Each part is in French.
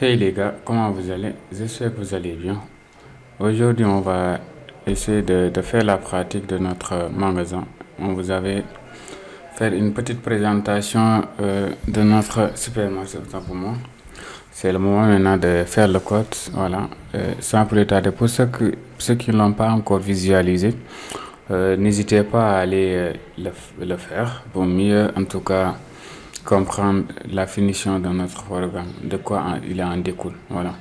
Hey les gars, comment vous allez? J'espère que vous allez bien. Aujourd'hui, on va essayer de faire la pratique de notre magasin. On vous avait fait une petite présentation de notre supermarché, autant pour moi. C'est le moment maintenant de faire le code. Voilà. Sans plus tarder, pour ceux qui ne l'ont pas encore visualisé, n'hésitez pas à aller le faire pour mieux, en tout cas, comprendre la finition de notre programme, de quoi il en découle. Voilà.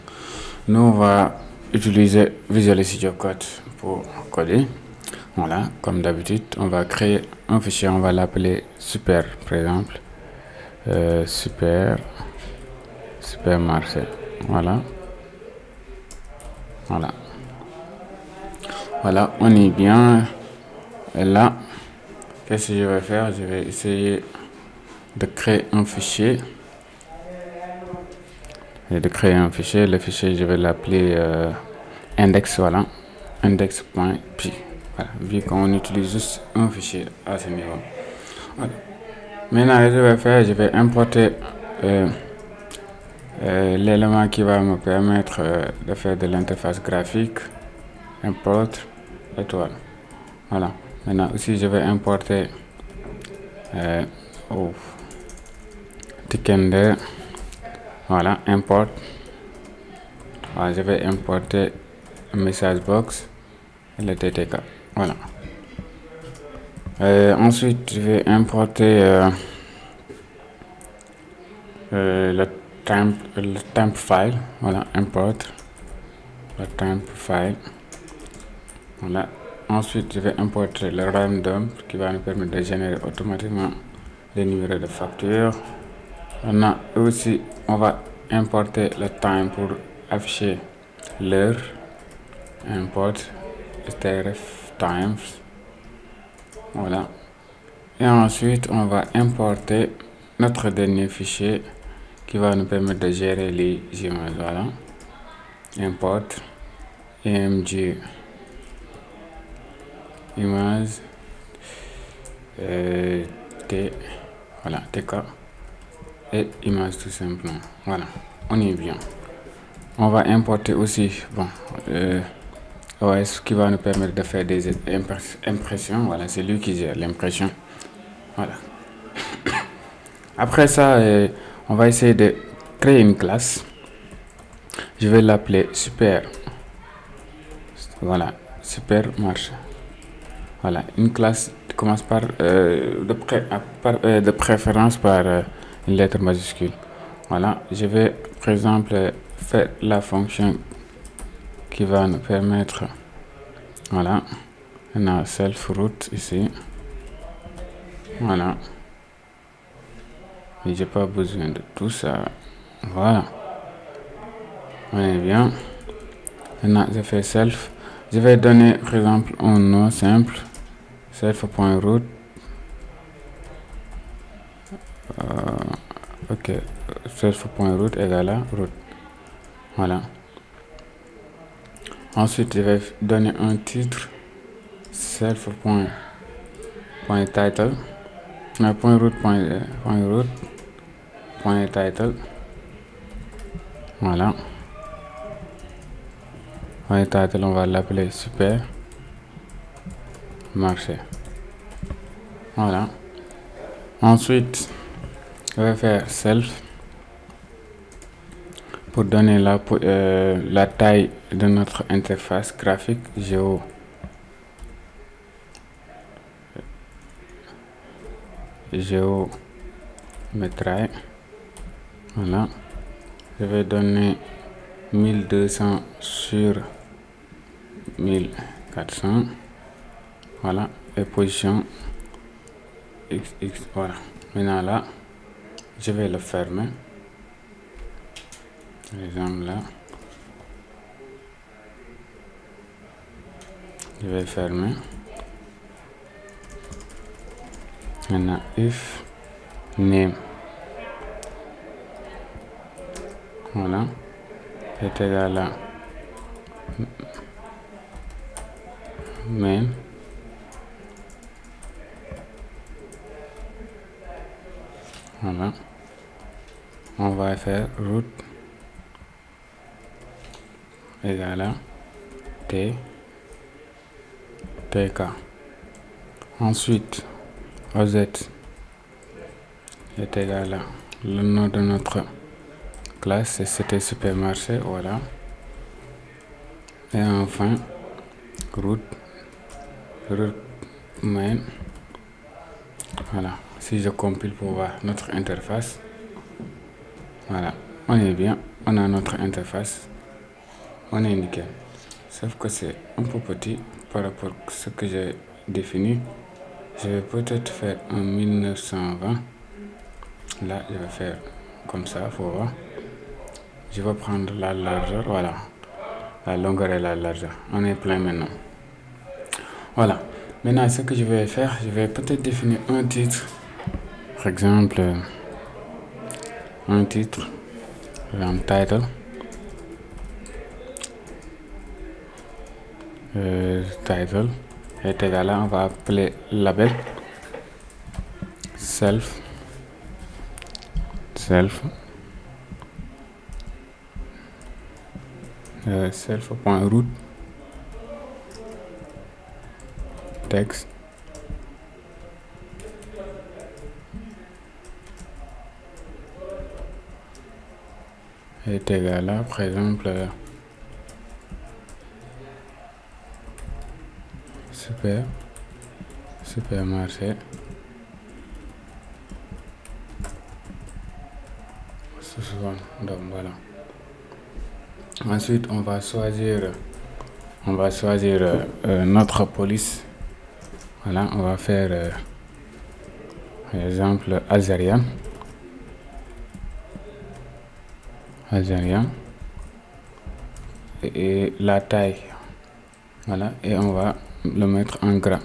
Nous, on va utiliser Visual Studio Code pour coder. Voilà, comme d'habitude, on va créer un fichier, on va l'appeler super, par exemple. Supermarché. Voilà. Voilà. Voilà, on est bien. Et là, qu'est-ce que je vais faire? Je vais essayer de créer un fichier. Et de créer un fichier. Le fichier, je vais l'appeler index, voilà. Index.py. Voilà, vu qu'on utilise juste un fichier à ce niveau. Voilà. Maintenant, je vais importer l'élément qui va me permettre de faire de l'interface graphique. Import étoile. Voilà. Maintenant aussi, je vais importer Tickender. Voilà, import. Voilà, je vais importer message box et le TTK. Voilà. Ensuite, je vais importer le temp file. Voilà, import le temp file. Voilà. Ensuite, je vais importer le random qui va nous permettre de générer automatiquement les numéros de facture. Maintenant, aussi, on va importer le time pour afficher l'heure. Import strf times. Voilà. Et ensuite, on va importer notre dernier fichier qui va nous permettre de gérer les images. Voilà. Import img image voilà, tk et image tout simplement. Voilà, on est bien. On va importer aussi OS qui va nous permettre de faire des impressions. Voilà, c'est lui qui gère l'impression. Voilà. Après ça, on va essayer de créer une classe. Je vais l'appeler super. Voilà, supermarché. Voilà, une classe qui commence par de préférence par une lettre majuscule. Voilà, je vais par exemple faire la fonction qui va nous permettre, voilà, on a self root ici. Voilà, mais j'ai pas besoin de tout ça. Voilà, on est bien. Maintenant, je fais self. Je vais donner par exemple un nom simple, self.root. Ok, self.root égale à root. Voilà. Ensuite, je vais donner un titre, self.title, .root.title. Voilà. Title, on va l'appeler super marché. Voilà. Ensuite, je vais faire self pour donner la taille de notre interface graphique géométrie. Voilà, je vais donner 1200 sur 1400. Voilà, et position x. Voilà, maintenant là, je vais le fermer. Par exemple là, je vais fermer. Maintenant if name, voilà, est égal à main. Voilà, on va faire root égale à T, TK. Ensuite, OZ est égal à le nom de notre classe, c'était supermarché, voilà. Et enfin, route main. Voilà, si je compile pour voir notre interface, voilà, on est bien, on a notre interface, on est nickel. Sauf que c'est un peu petit par rapport à ce que j'ai défini. Je vais peut-être faire en 1920. Là, je vais faire comme ça, faut voir. Je vais prendre la largeur, voilà. La longueur et la largeur. On est plein maintenant. Voilà. Maintenant, ce que je vais faire, je vais peut-être définir un titre. Par exemple, un titre, un title. Title est égal à, on va appeler label self self.root text est égal à, par exemple, supermarché. Donc voilà. Ensuite, on va choisir notre police. Voilà, on va faire par exemple Algérien. Et la taille. Voilà, et on va le mettre en gras.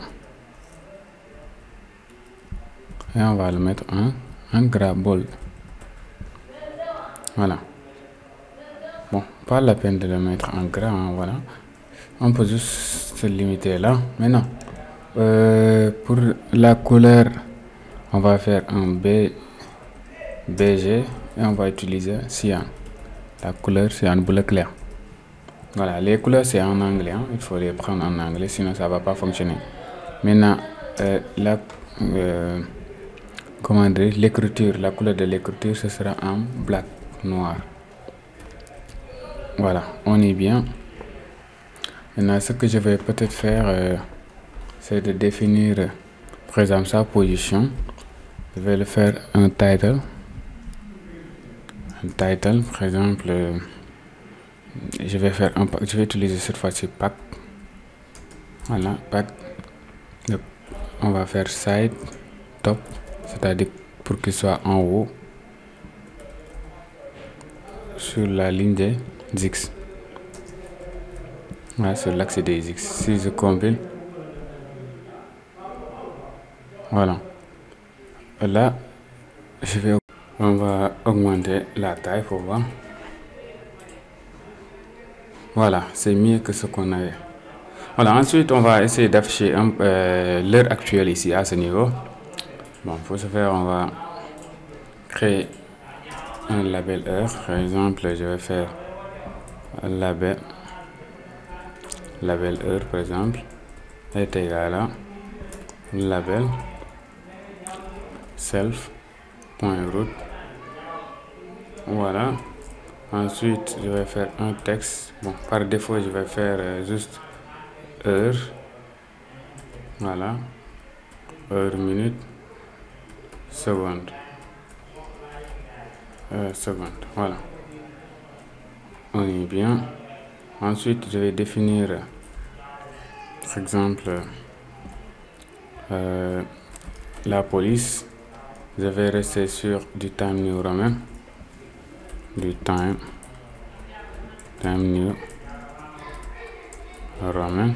Et on va le mettre en gras bold. Voilà. Bon, pas la peine de le mettre en gras, hein, voilà. On peut juste se limiter là. Maintenant, pour la couleur, on va faire un BG et on va utiliser cyan. La couleur, c'est un bleu clair. Voilà, les couleurs, c'est en anglais. Hein. Il faut les prendre en anglais, sinon ça ne va pas fonctionner. Maintenant, comment dire, l'écriture, la couleur de l'écriture, ce sera en black, noir. Voilà, on est bien. Maintenant, ce que je vais peut-être faire, c'est de définir, par exemple, sa position. Je vais le faire un title. Un title, par exemple, je vais utiliser cette fois-ci pack. Voilà, pack. Donc, on va faire side, top, c'est-à-dire pour qu'il soit en haut sur la ligne des X. Voilà, sur l'axe des X. Si je compile, voilà. Là, on va augmenter la taille pour voir. Voilà, c'est mieux que ce qu'on avait. Voilà, ensuite on va essayer d'afficher l'heure actuelle ici à ce niveau. Bon, pour ce faire, on va créer un label heure. Par exemple, je vais faire label heure, par exemple, est égal à label self.root. Voilà. Ensuite, je vais faire un texte. Bon, par défaut, je vais faire juste heure. Voilà. Heure, minute, seconde. Seconde. Voilà. On est bien. Ensuite, je vais définir, par exemple, la police. Je vais rester sur du time new roman. Du time new roman.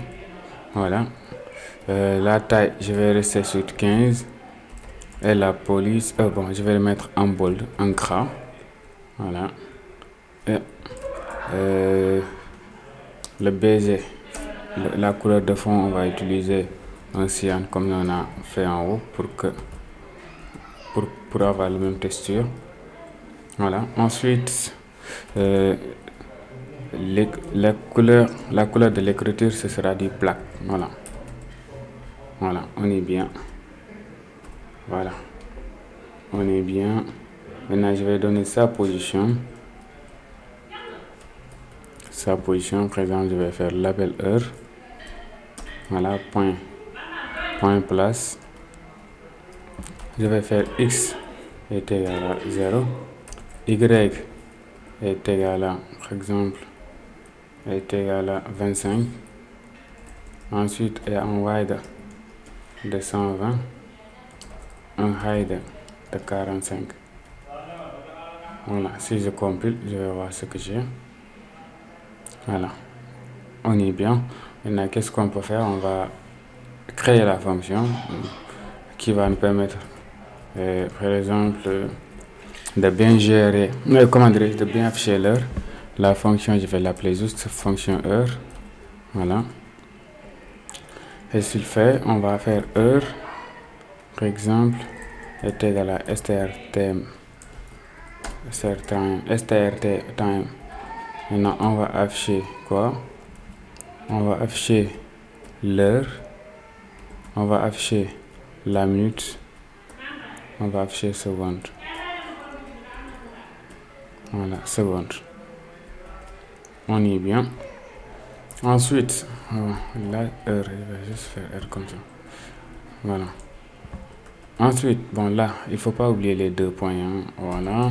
Voilà. La taille, je vais rester sur 15. Et la police, bon, je vais le mettre en bold, en gras. Voilà. Et le baiser, la couleur de fond, on va utiliser un cyan comme on a fait en haut pour avoir la même texture. Voilà. Ensuite, la couleur de l'écriture, ce sera du black. Voilà. Voilà, on est bien. Voilà. On est bien. Maintenant, je vais donner sa position. Sa position, par exemple, je vais faire label heure. Voilà, point place. Je vais faire x est égal à 0. Y est égal à, par exemple, est égal à 25. Ensuite, il y a un wide de 120. Un height de 45. Voilà, si je compile, je vais voir ce que j'ai. Voilà, on est bien. Maintenant, qu'est-ce qu'on peut faire? On va créer la fonction qui va nous permettre, par exemple, de bien gérer, comment dire, de bien afficher l'heure. La fonction, je vais l'appeler juste fonction heure. Voilà. Et s'il fait, on va faire heure, par exemple, est égal à strt time. Maintenant, on va afficher quoi? On va afficher l'heure, on va afficher la minute, on va afficher seconde. Voilà, seconde. On y est bien. Ensuite, la heure, je vais juste faire heure comme ça. Voilà. Ensuite, bon là, il faut pas oublier les 2 points. Hein. Voilà.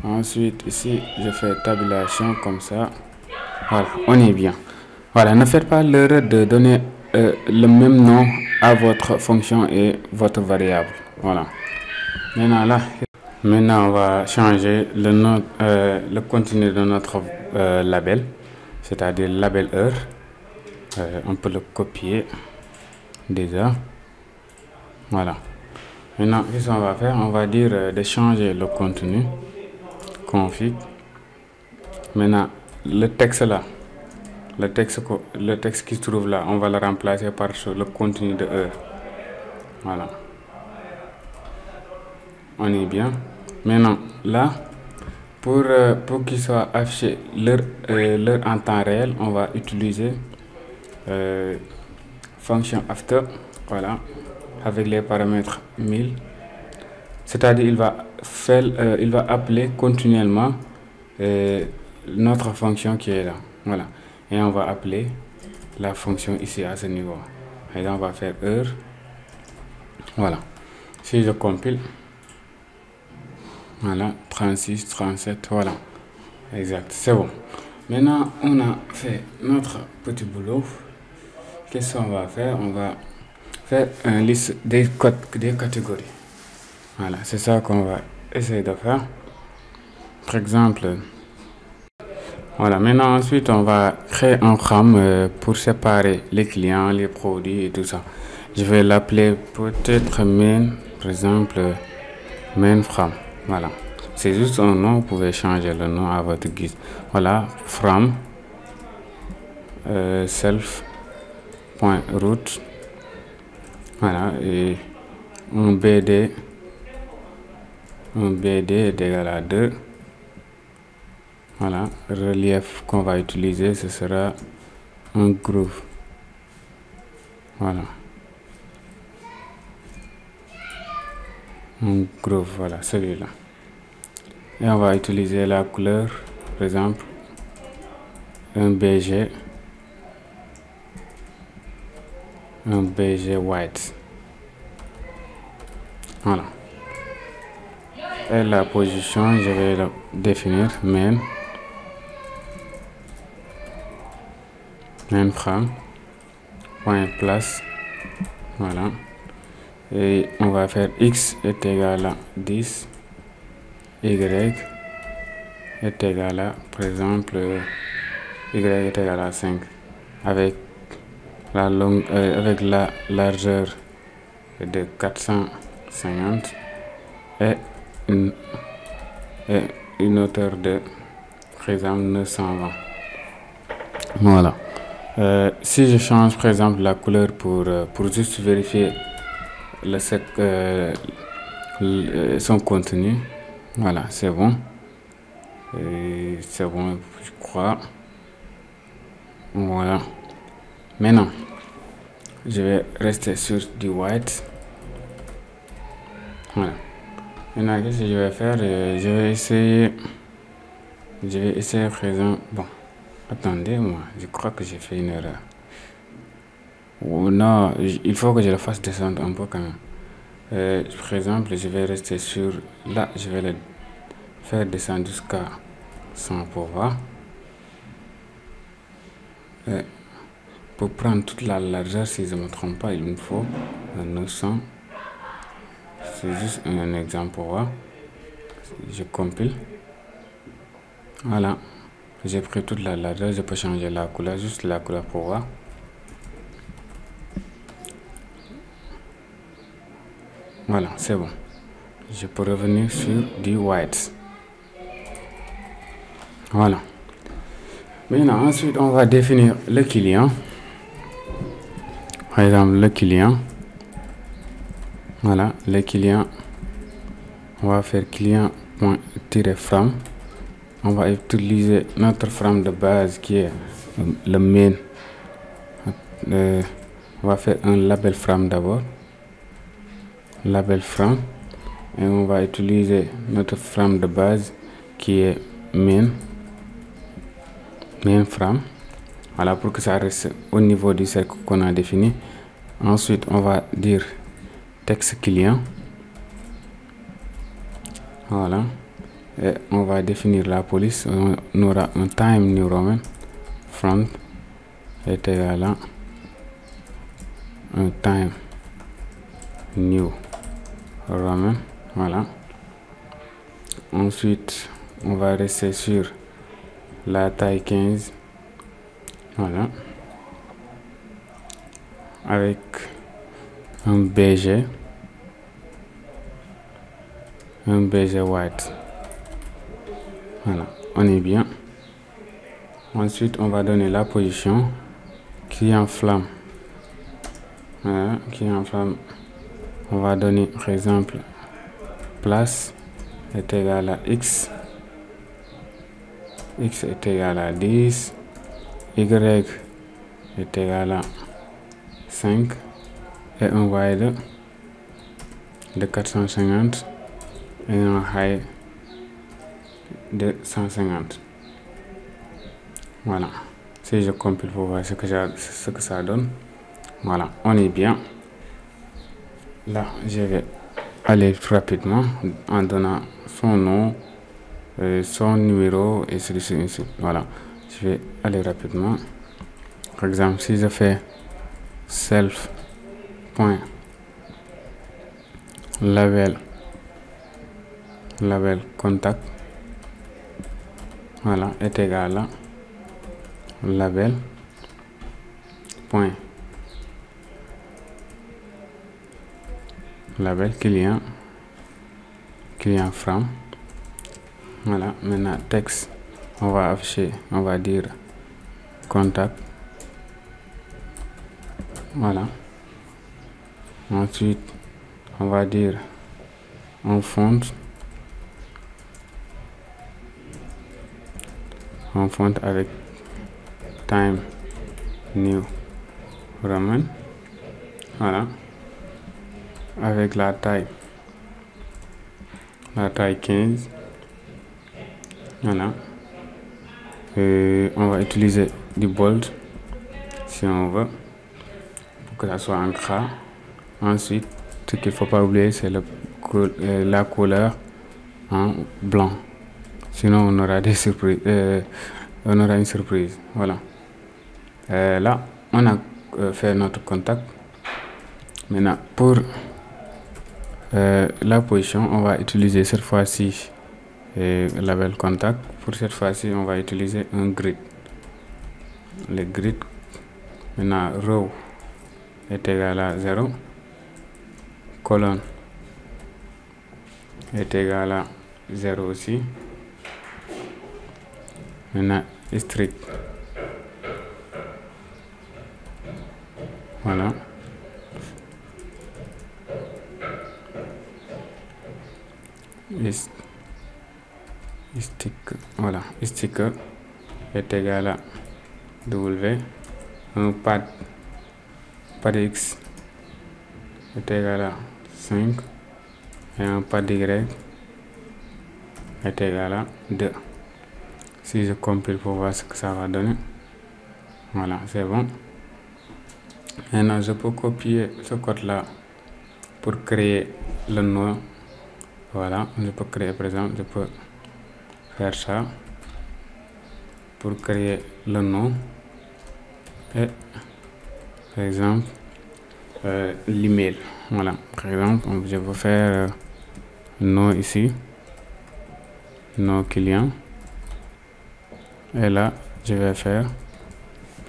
Ensuite, ici, je fais tabulation comme ça. Voilà, on est bien. Voilà, ne faites pas l'erreur de donner le même nom à votre fonction et votre variable. Voilà. Maintenant, là, maintenant on va changer le nom, le contenu de notre label, c'est-à-dire label heure. On peut le copier déjà. Voilà. Maintenant, qu'est-ce qu'on va faire? On va dire de changer le contenu. Config. Maintenant, le texte là, le texte qui se trouve là, on va le remplacer par le contenu de heure. Voilà. On est bien. Maintenant, là, pour qu'il soit affiché l'heure en temps réel, on va utiliser fonction after. Voilà. Avec les paramètres 1000. C'est-à-dire il va appeler continuellement notre fonction qui est là. Voilà. Et on va appeler la fonction ici à ce niveau. Et là, on va faire heure. Voilà. Si je compile, voilà, 36, 37, voilà. Exact, c'est bon. Maintenant, on a fait notre petit boulot. Qu'est-ce qu'on va faire? On va faire une liste des catégories. Voilà, c'est ça qu'on va essayer de faire. Par exemple, voilà, maintenant ensuite on va créer un RAM pour séparer les clients, les produits et tout ça. Je vais l'appeler peut-être main, par exemple, main from. Voilà, c'est juste un nom, vous pouvez changer le nom à votre guise. Voilà, from self.root. Voilà, et un BD est égal à 2. Voilà, relief qu'on va utiliser, ce sera un groove. Voilà. Un groove, voilà, celui-là. Et on va utiliser la couleur, par exemple, un BG white. Voilà. Et la position, je vais le définir main from point place. Voilà. Et on va faire x est égal à 10, y est égal à, par exemple, y est égal à 5 avec la largeur de 450 et une hauteur de, par exemple, 920. Voilà. Si je change par exemple la couleur pour juste vérifier son contenu, voilà, c'est bon. C'est bon, je crois. Voilà. Maintenant, je vais rester sur du white. Voilà. Maintenant, qu'est-ce que je vais faire? Je vais essayer par exemple. Bon, attendez, moi, je crois que j'ai fait une erreur. Non, il faut que je le fasse descendre un peu quand même. Par exemple, je vais rester sur là, je vais le faire descendre jusqu'à 100 pour voir. Pour prendre toute la largeur, si je ne me trompe pas, il me faut 900. C'est juste un exemple pour voir. Je compile. Voilà. J'ai pris toute la largeur. Je peux changer la couleur, juste la couleur pour voir. Voilà, c'est bon. Je peux revenir sur du white. Voilà. Maintenant, ensuite, on va définir le client. Par exemple, le client. Voilà, le client. On va faire client.from. On va utiliser notre from de base qui est le main. On va faire un label from d'abord. Label from. Et on va utiliser notre from de base qui est main from. Voilà, pour que ça reste au niveau du cercle qu'on a défini. Ensuite, on va dire texte client. Voilà. Et on va définir la police. On aura un time new roman. Front est égal à un time new roman. Voilà. Ensuite, on va rester sur la taille 15. Voilà. Avec un BG. Un BG white. Voilà. On est bien. Ensuite, on va donner la position. Client flamme. Voilà. Client flamme. On va donner, par exemple, place est égal à X. X est égal à 10. Y est égal à 5. Et un wide de 450. Et un high de 150. Voilà. Si je compile pour voir ce que ça donne. Voilà, on est bien. Là, je vais aller rapidement en donnant son nom, son numéro et ainsi. Voilà, je vais aller rapidement. Par exemple, si je fais self.label contact, voilà, est égal à label point label client from. Voilà, maintenant texte, on va afficher, on va dire contact. Voilà. Ensuite, on va dire un font avec time new roman. Voilà. Avec la taille 15. Voilà. On va utiliser du bold si on veut pour que ça soit en gras. Ensuite, ce qu'il ne faut pas oublier, c'est la couleur en blanc. Sinon, on aura des surprises. On aura une surprise. Voilà. Là, on a fait notre contact. Maintenant, pour la position, on va utiliser cette fois-ci label contact. Pour cette fois-ci, on va utiliser un grid. Le grid, maintenant, row est égal à 0. Colonne est égal à 0 aussi. Maintenant, strict. Voilà. Sticker, voilà, sticker est égal à W, un pad X est égal à 5 et un pad Y est égal à 2. Si je compile pour voir ce que ça va donner, voilà, c'est bon. Maintenant, je peux copier ce code-là pour créer le nœud. Voilà, je peux créer, par exemple, je peux faire ça pour créer le nœud et, par exemple, l'email. Voilà, par exemple, je peux faire nom ici, nom client, et là, je vais faire,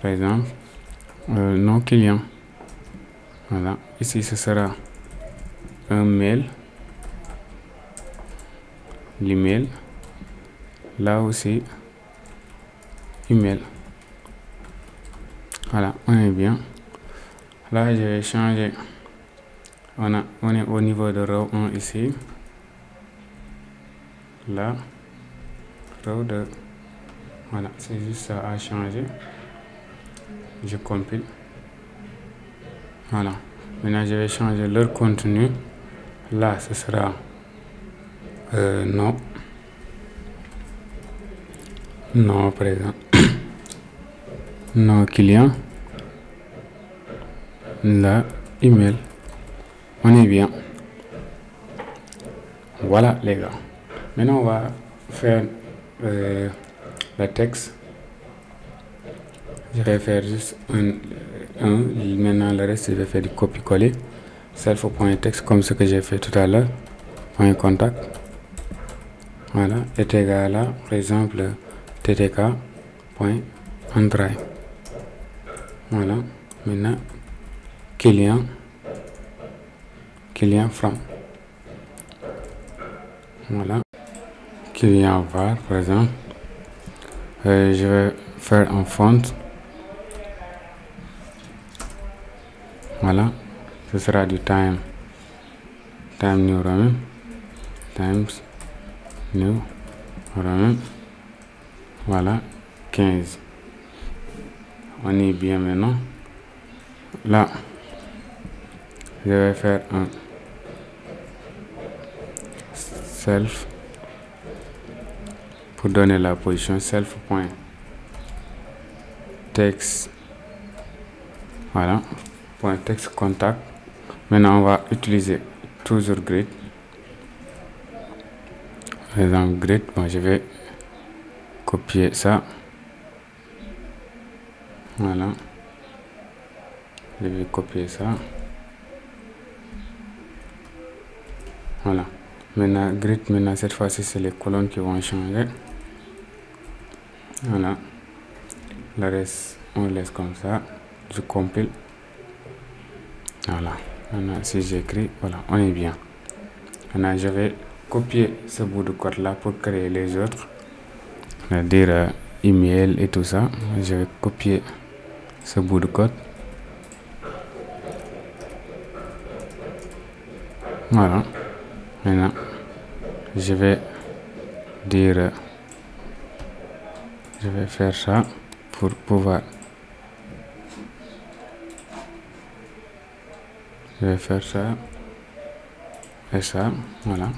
par exemple, nom client. Voilà, ici, ce sera un mail, l'email, là aussi, email. Voilà, on est bien. Là, je vais changer. On est au niveau de row 1 ici. Là, row 2. Voilà, c'est juste ça à changer. Je compile. Voilà. Maintenant, je vais changer leur contenu. Là, ce sera non. Non, par exemple. Non client. Là, email. On est bien. Voilà, les gars. Maintenant, on va faire le texte. Je vais faire juste un. Maintenant, le reste, je vais faire du copier-coller. Self.text comme ce que j'ai fait tout à l'heure. Point contact. Voilà, est égal à, par exemple, ttk.entrée. Voilà, maintenant, client from. Voilà, client var, par exemple. Je vais faire un font. Voilà, ce sera du time new roman, times new roman. Voilà, 15. On est bien maintenant. Là, je vais faire un self pour donner la position self.text. Voilà, point text contact. Maintenant, on va utiliser toujours grid. Par exemple, grid. Bon, je vais copier ça. Voilà, je vais copier ça. Voilà, maintenant grid. Maintenant, cette fois-ci, c'est les colonnes qui vont changer. Voilà, le reste, on laisse comme ça. Je compile. Voilà, maintenant, si j'écris, voilà, on est bien. Maintenant, je vais copier ce bout de code là pour créer les autres, c'est-à-dire email et tout ça. Je vais copier ce bout de code. Voilà, maintenant je vais dire, je vais faire ça pour pouvoir, je vais faire ça et ça, voilà,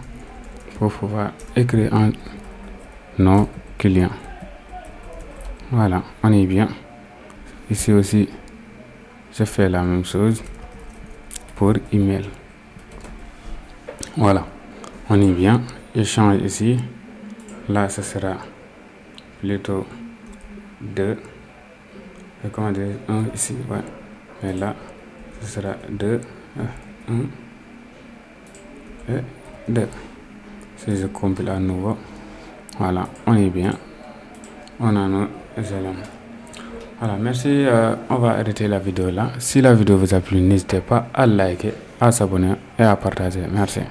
pour pouvoir écrire un nom client. Voilà, on est bien. Ici aussi, je fais la même chose pour email. Voilà, on est bien. Je change ici. Là, ce sera plutôt 2. Et comment dire, 1 ici, ouais. Et là, ce sera 2, 1 et 2. Si je compile à nouveau, voilà, on est bien. On a nos éléments. Voilà, merci. On va arrêter la vidéo là. Si la vidéo vous a plu, n'hésitez pas à liker, à s'abonner et à partager. Merci.